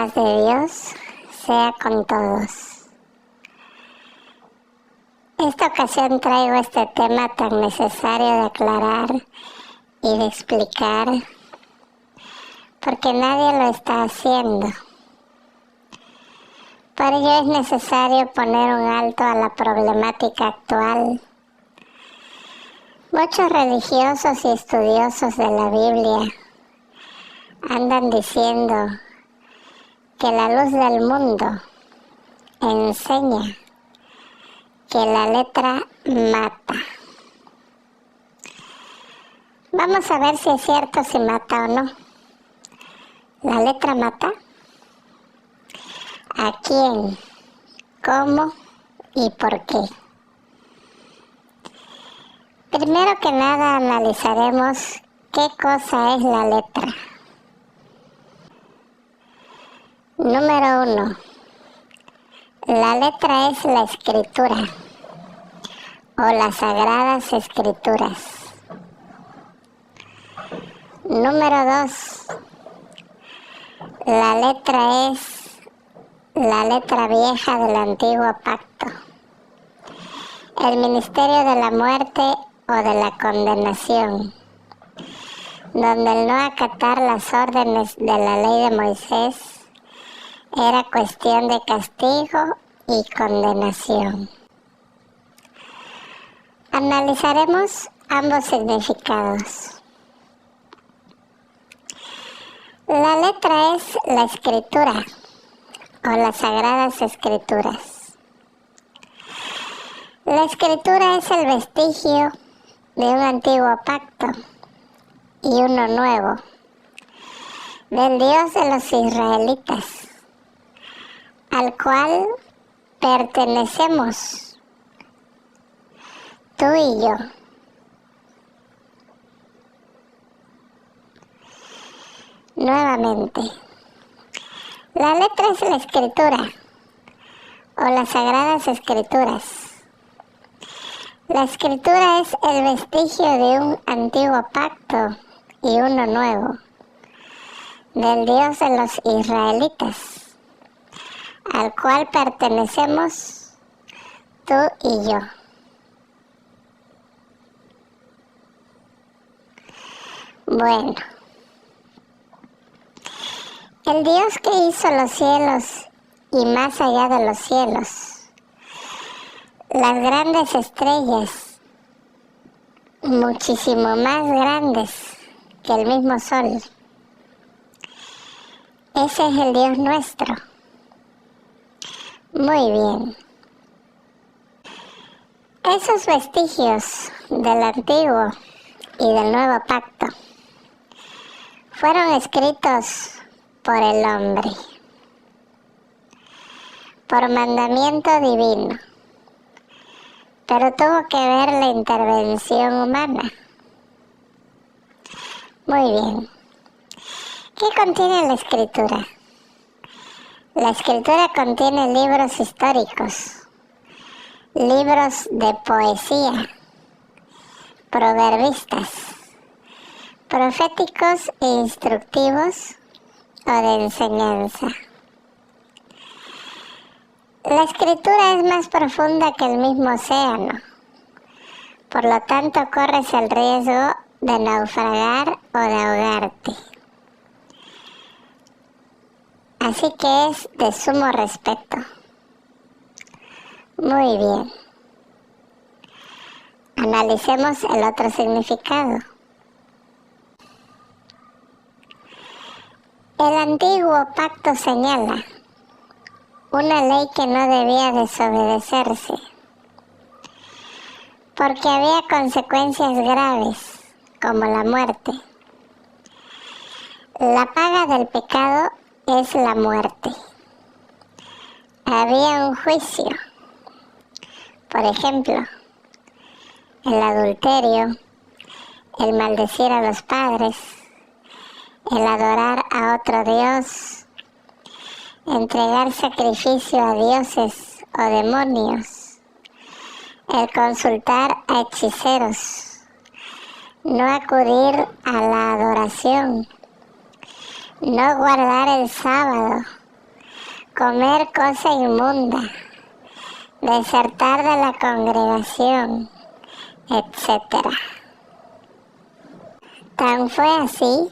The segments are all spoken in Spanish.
paz de Dios sea con todos. Esta ocasión traigo este tema tan necesario de aclarar y de explicar, porque nadie lo está haciendo. Por ello es necesario poner un alto a la problemática actual. Muchos religiosos y estudiosos de la Biblia andan diciendo que la luz del mundo enseña que la letra mata. Vamos a ver si es cierto, si mata o no. ¿La letra mata? ¿A quién? ¿Cómo? ¿Y por qué? Primero que nada analizaremos qué cosa es la letra. Número 1. La letra es la escritura o las sagradas escrituras. Número 2. La letra es la letra vieja del antiguo pacto, el ministerio de la muerte o de la condenación, donde el no acatar las órdenes de la ley de Moisés era cuestión de castigo y condenación. Analizaremos ambos significados. La letra es la escritura o las sagradas escrituras. La escritura es el vestigio de un antiguo pacto y uno nuevo, del Dios de los israelitas, al cual pertenecemos tú y yo. Nuevamente, la letra es la escritura o las sagradas escrituras. La escritura es el vestigio de un antiguo pacto y uno nuevo, del Dios de los israelitas, al cual pertenecemos tú y yo. Bueno, el Dios que hizo los cielos y más allá de los cielos, las grandes estrellas, muchísimo más grandes que el mismo sol, ese es el Dios nuestro. Muy bien. Esos vestigios del antiguo y del nuevo pacto fueron escritos por el hombre, por mandamiento divino, pero tuvo que ver la intervención humana. Muy bien. ¿Qué contiene la escritura? La escritura contiene libros históricos, libros de poesía, proverbistas, proféticos e instructivos o de enseñanza. La escritura es más profunda que el mismo océano, por lo tanto corres el riesgo de naufragar o de ahogarte. Así que es de sumo respeto. Muy bien. Analicemos el otro significado. El antiguo pacto señala una ley que no debía desobedecerse, porque había consecuencias graves, como la muerte. La paga del pecado es la muerte. Había un juicio. Por ejemplo, el adulterio, el maldecir a los padres, el adorar a otro Dios, entregar sacrificio a dioses o demonios, el consultar a hechiceros, no acudir a la adoración, no guardar el sábado comer cosa inmunda, desertar de la congregación, etc. Tan fue así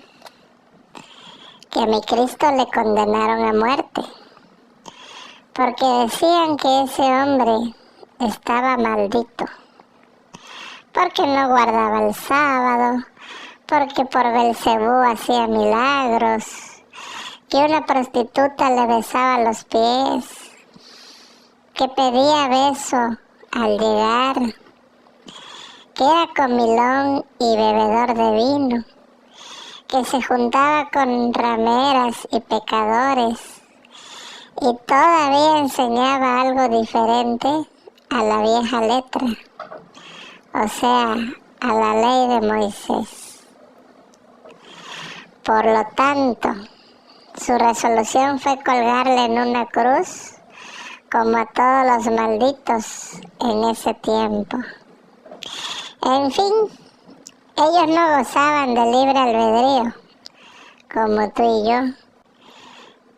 que a mi Cristo le condenaron a muerte, porque decían que ese hombre estaba maldito, porque no guardaba el sábado, porque por Belcebú hacía milagros, que una prostituta le besaba los pies, que pedía beso al llegar, que era comilón y bebedor de vino, que se juntaba con rameras y pecadores, y todavía enseñaba algo diferente a la vieja letra, o sea, a la ley de Moisés. Por lo tanto, su resolución fue colgarle en una cruz, como a todos los malditos en ese tiempo. En fin, ellos no gozaban de libre albedrío, como tú y yo,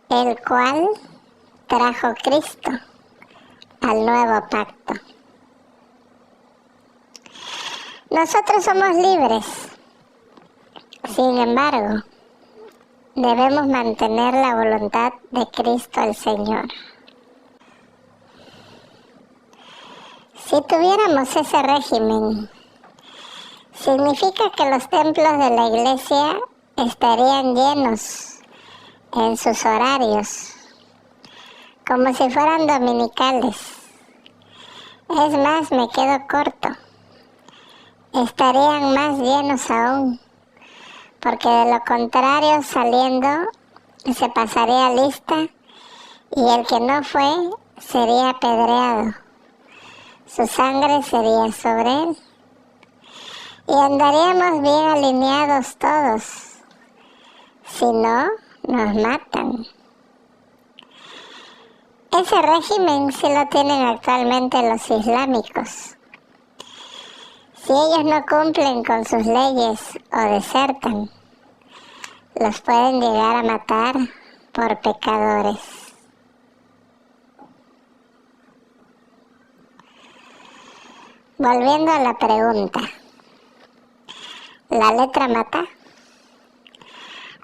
el cual trajo Cristo al nuevo pacto. Nosotros somos libres, sin embargo, debemos mantener la voluntad de Cristo el Señor. Si tuviéramos ese régimen, significa que los templos de la iglesia estarían llenos en sus horarios, como si fueran dominicales. Es más, me quedo corto. Estarían más llenos aún, porque de lo contrario, saliendo, se pasaría lista y el que no fue sería apedreado. Su sangre sería sobre él. Y andaríamos bien alineados todos. Si no, nos matan. Ese régimen sí lo tienen actualmente los islámicos. Si ellos no cumplen con sus leyes o desertan, los pueden llegar a matar por pecadores. Volviendo a la pregunta, ¿la letra mata?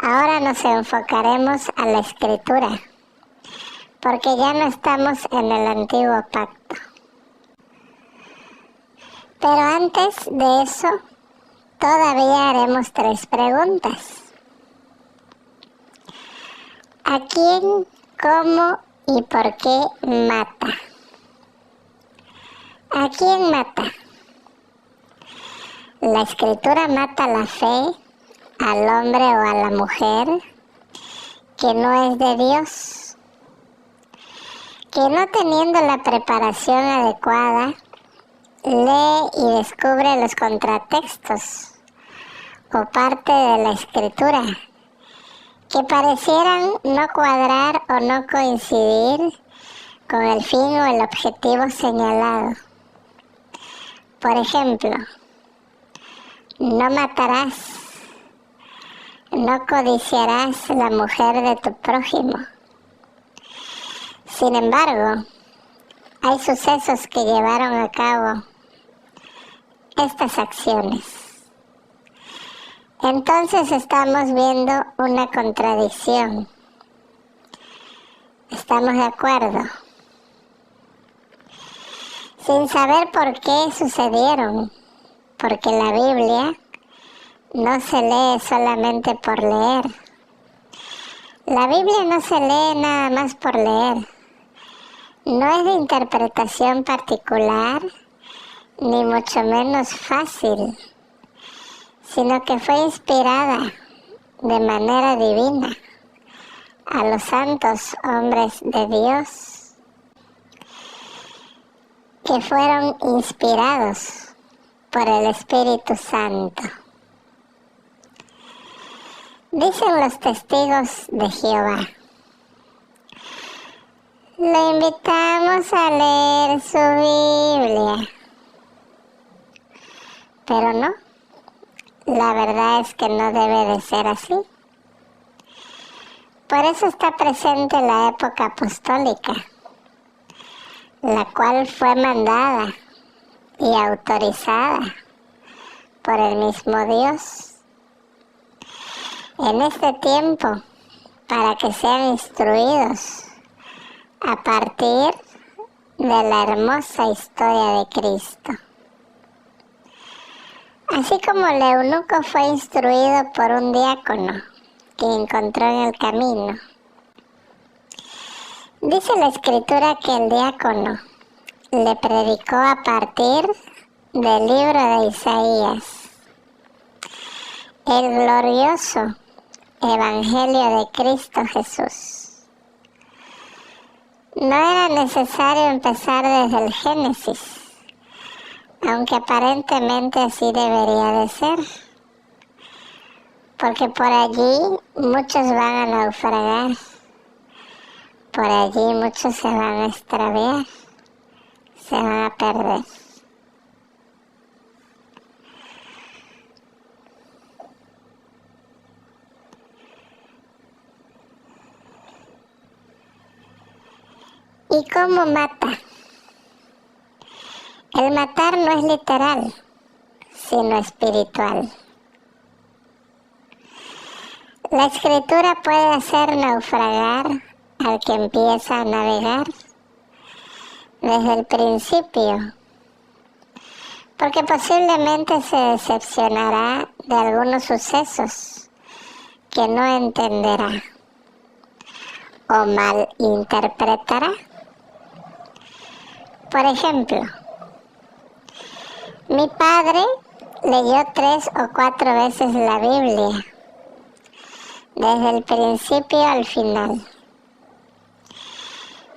Ahora nos enfocaremos a la escritura, porque ya no estamos en el antiguo pacto. Pero antes de eso, todavía haremos 3 preguntas. ¿A quién, cómo y por qué mata? ¿A quién mata? La escritura mata la fe al hombre o a la mujer que no es de Dios, que no teniendo la preparación adecuada, lee y descubre los contratextos o parte de la escritura que parecieran no cuadrar o no coincidir con el fin o el objetivo señalado. Por ejemplo, no matarás, no codiciarás la mujer de tu prójimo. Sin embargo, hay sucesos que llevaron a cabo estas acciones. Entonces estamos viendo una contradicción. ¿Estamos de acuerdo? Sin saber por qué sucedieron, porque la Biblia no se lee solamente por leer. La Biblia no se lee nada más por leer. No es de interpretación particular, ni mucho menos fácil, sino que fue inspirada de manera divina a los santos hombres de Dios, que fueron inspirados por el Espíritu Santo. Dicen los testigos de Jehová. Le invitamos a leer su Biblia. Pero no, la verdad es que no debe de ser así. Por eso está presente la época apostólica, la cual fue mandada y autorizada por el mismo Dios en este tiempo para que sean instruidos a partir de la hermosa historia de Cristo. Así como el eunuco fue instruido por un diácono que encontró en el camino. Dice la Escritura que el diácono le predicó a partir del libro de Isaías, el glorioso Evangelio de Cristo Jesús. No era necesario empezar desde el Génesis, aunque aparentemente así debería de ser, porque por allí muchos van a naufragar, por allí muchos se van a extraviar, se van a perder. ¿Y cómo mata? El matar no es literal, sino espiritual. La Escritura puede hacer naufragar al que empieza a navegar desde el principio, porque posiblemente se decepcionará de algunos sucesos que no entenderá o malinterpretará. Por ejemplo, mi padre leyó 3 o 4 veces la Biblia, desde el principio al final.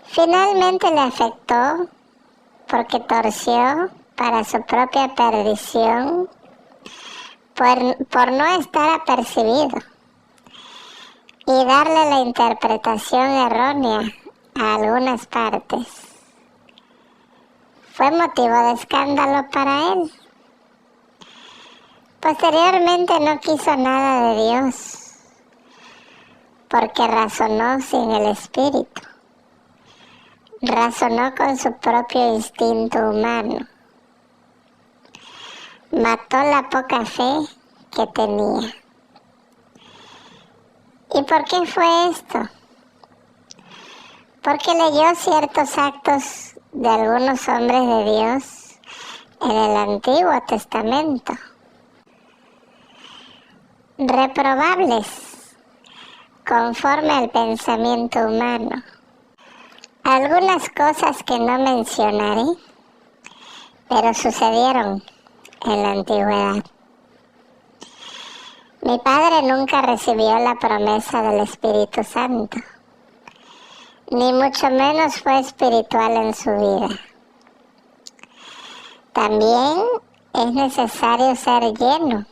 Finalmente le afectó porque torció para su propia perdición por no estar apercibido y darle la interpretación errónea a algunas partes. Fue motivo de escándalo para él. Posteriormente no quiso nada de Dios, porque razonó sin el Espíritu. Razonó con su propio instinto humano. Mató la poca fe que tenía. ¿Y por qué fue esto? Porque leyó ciertos actos de algunos hombres de Dios en el Antiguo Testamento, reprobables conforme al pensamiento humano. Algunas cosas que no mencionaré, pero sucedieron en la antigüedad. Mi padre nunca recibió la promesa del Espíritu Santo, ni mucho menos fue espiritual en su vida. También es necesario ser lleno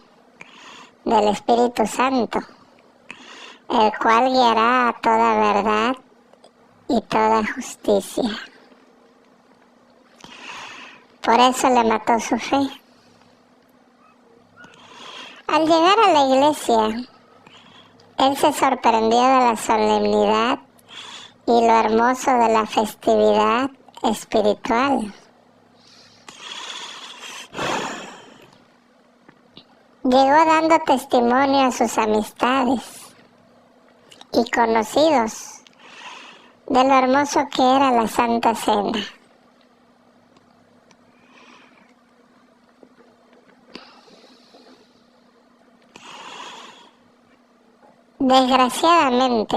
del Espíritu Santo, el cual guiará a toda verdad y toda justicia. Por eso le mató su fe. Al llegar a la iglesia, él se sorprendió de la solemnidad y lo hermoso de la festividad espiritual. Llegó dando testimonio a sus amistades y conocidos de lo hermoso que era la Santa Cena. Desgraciadamente,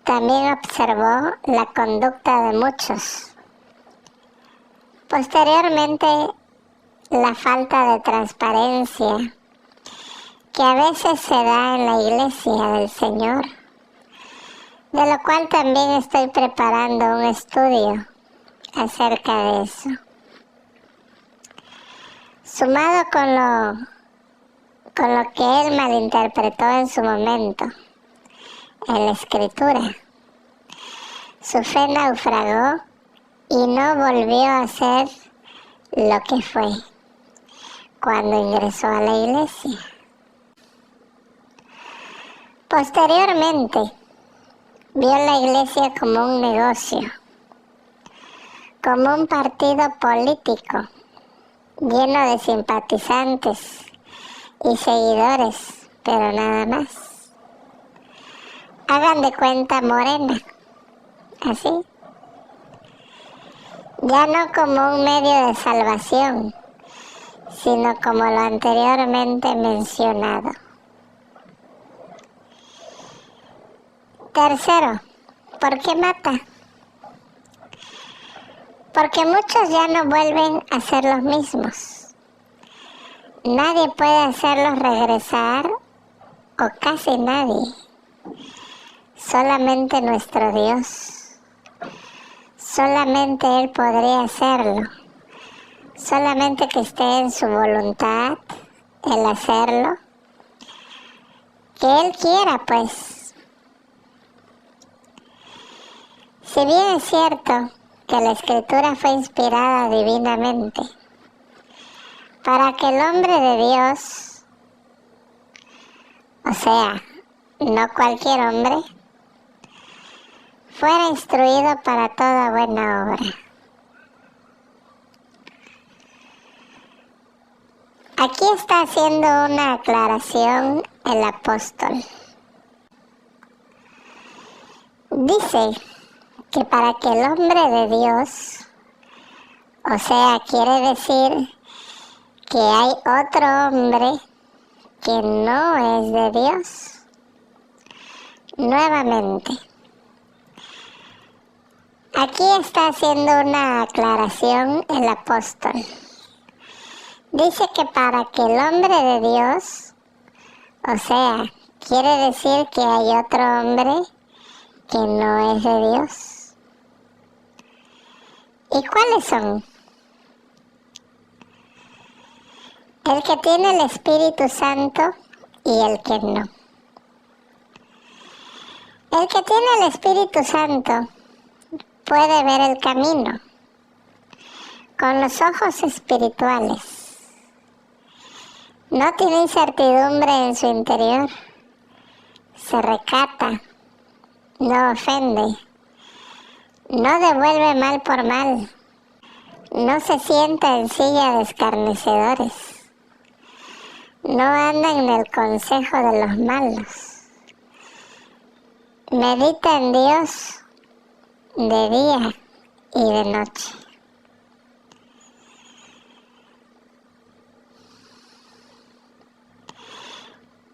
también observó la conducta de muchos. Posteriormente, la falta de transparencia que a veces se da en la iglesia del Señor, de lo cual también estoy preparando un estudio acerca de eso. Sumado con lo que él malinterpretó en su momento en la Escritura, su fe naufragó y no volvió a ser lo que fue cuando ingresó a la iglesia. Posteriormente, vio la iglesia como un negocio, como un partido político lleno de simpatizantes y seguidores, pero nada más. Hagan de cuenta Morena, así. Ya no como un medio de salvación, sino como lo anteriormente mencionado. Tercero, ¿por qué mata? Porque muchos ya no vuelven a ser los mismos. Nadie puede hacerlos regresar, o casi nadie. Solamente nuestro Dios. Solamente Él podría hacerlo. Solamente que esté en su voluntad el hacerlo. Que Él quiera, pues. Si bien es cierto que la Escritura fue inspirada divinamente para que el hombre de Dios, o sea, no cualquier hombre, fuera instruido para toda buena obra. Aquí está haciendo una aclaración el apóstol. Dice que para que el hombre de Dios, o sea, quiere decir que hay otro hombre que no es de Dios. Nuevamente, aquí está haciendo una aclaración el apóstol. Dice que para que el hombre de Dios, o sea, quiere decir que hay otro hombre que no es de Dios. ¿Y cuáles son? El que tiene el Espíritu Santo y el que no. El que tiene el Espíritu Santo puede ver el camino con los ojos espirituales. No tiene incertidumbre en su interior. Se recata, no ofende, no devuelve mal por mal, no se sienta en silla de escarnecedores, no anda en el consejo de los malos. Medita en Dios de día y de noche.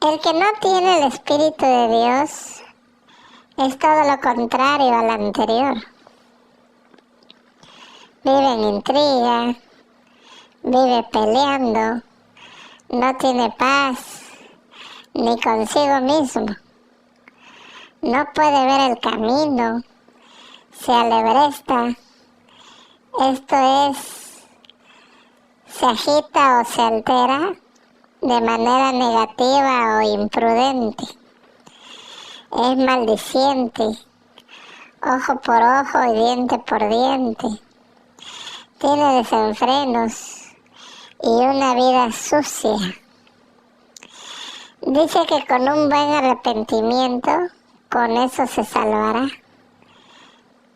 El que no tiene el Espíritu de Dios es todo lo contrario al anterior. Vive en intriga, vive peleando, no tiene paz ni consigo mismo. No puede ver el camino, se alebresta, esto es, se agita o se altera de manera negativa o imprudente. Es maldiciente, ojo por ojo y diente por diente. Tiene desenfrenos y una vida sucia. Dice que con un buen arrepentimiento, con eso se salvará.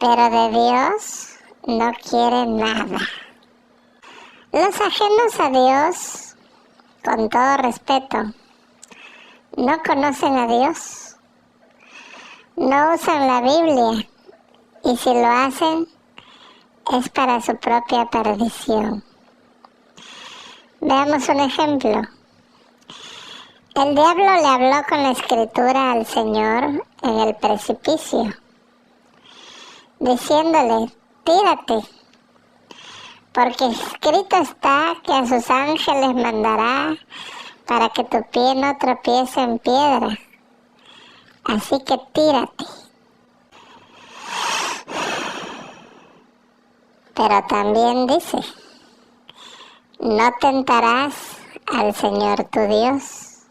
Pero de Dios no quiere nada. Los ajenos a Dios, con todo respeto, no conocen a Dios. No usan la Biblia y si lo hacen es para su propia perdición. Veamos un ejemplo. El diablo le habló con la Escritura al Señor en el precipicio, diciéndole, tírate, porque escrito está que a sus ángeles mandará para que tu pie no tropiece en piedra. Así que tírate. Pero también dice, no tentarás al Señor tu Dios.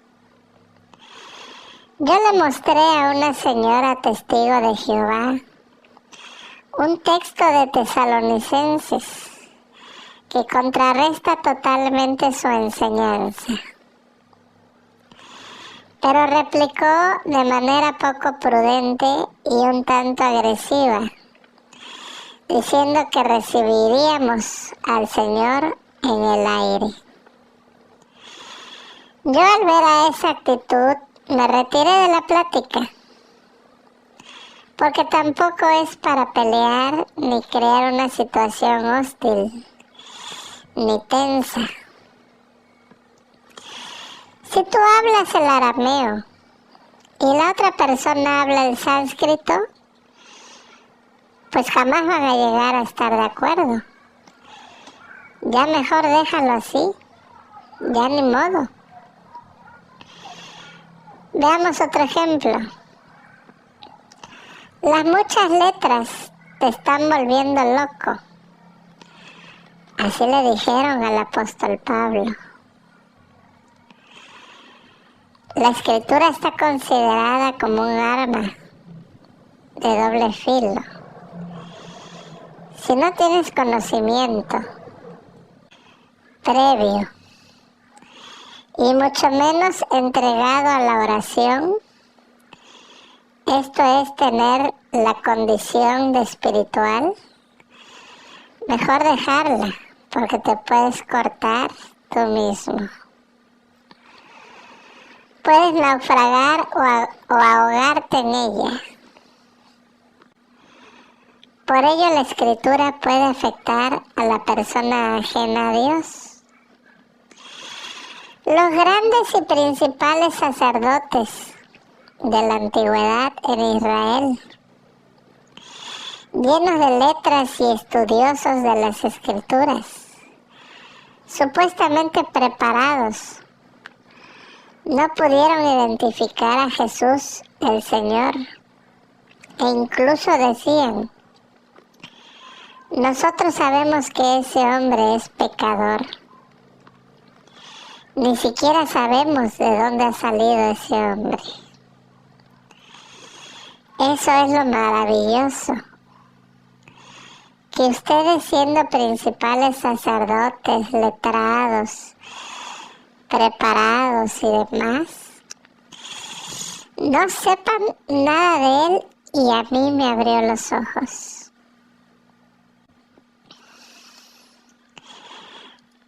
Yo le mostré a una señora testigo de Jehová un texto de Tesalonicenses que contrarresta totalmente su enseñanza. pero replicó de manera poco prudente y un tanto agresiva, diciendo que recibiríamos al Señor en el aire. Yo al ver a esa actitud me retiré de la plática, porque tampoco es para pelear ni crear una situación hostil ni tensa. Si tú hablas el arameo y la otra persona habla el sánscrito, pues jamás van a llegar a estar de acuerdo. Ya mejor déjalo así, ya ni modo. Veamos otro ejemplo. Las muchas letras te están volviendo loco. Así le dijeron al apóstol Pablo. La escritura está considerada como un arma de doble filo. Si no tienes conocimiento previo y mucho menos entregado a la oración, esto es tener la condición de espiritual, mejor dejarla, porque te puedes cortar tú mismo. Puedes naufragar o ahogarte en ella. Por ello la escritura puede afectar a la persona ajena a Dios. Los grandes y principales sacerdotes de la antigüedad en Israel, llenos de letras y estudiosos de las escrituras, supuestamente preparados, no pudieron identificar a Jesús el Señor e incluso decían: nosotros sabemos que ese hombre es pecador. Ni siquiera sabemos de dónde ha salido ese hombre. Eso es lo maravilloso, que ustedes, siendo principales sacerdotes, letrados, preparados y demás, no sepan nada de él, y a mí me abrió los ojos.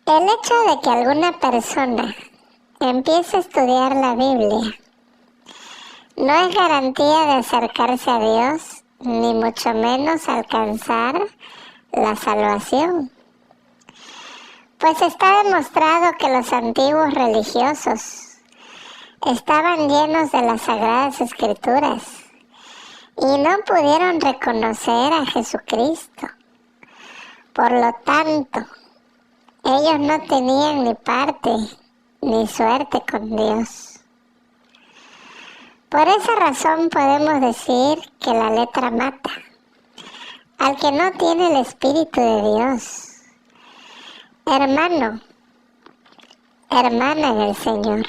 El hecho de que alguna persona empiece a estudiar la Biblia no es garantía de acercarse a Dios, ni mucho menos alcanzar la salvación. Pues está demostrado que los antiguos religiosos estaban llenos de las Sagradas Escrituras y no pudieron reconocer a Jesucristo. Por lo tanto, ellos no tenían ni parte ni suerte con Dios. Por esa razón podemos decir que la letra mata al que no tiene el Espíritu de Dios. Hermano, hermana en el Señor,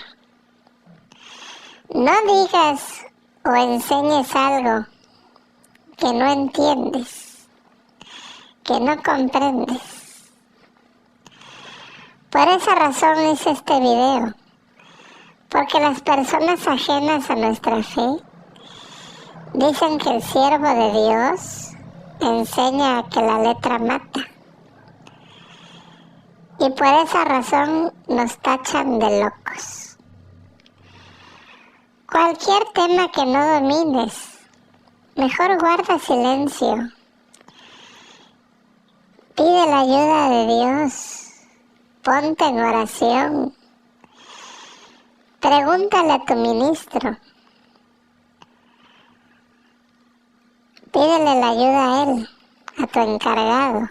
no digas o enseñes algo que no entiendes, que no comprendes. Por esa razón hice este video, porque las personas ajenas a nuestra fe dicen que el siervo de Dios enseña que la letra mata. Y por esa razón nos tachan de locos. Cualquier tema que no domines, mejor guarda silencio. Pide la ayuda de Dios. Ponte en oración. Pregúntale a tu ministro. Pídele la ayuda a él, a tu encargado.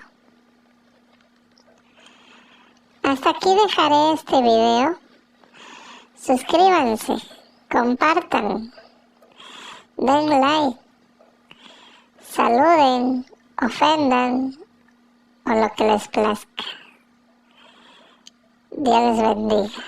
Hasta aquí dejaré este video. Suscríbanse, compartan, den like, saluden, ofendan o lo que les plazca. Dios les bendiga.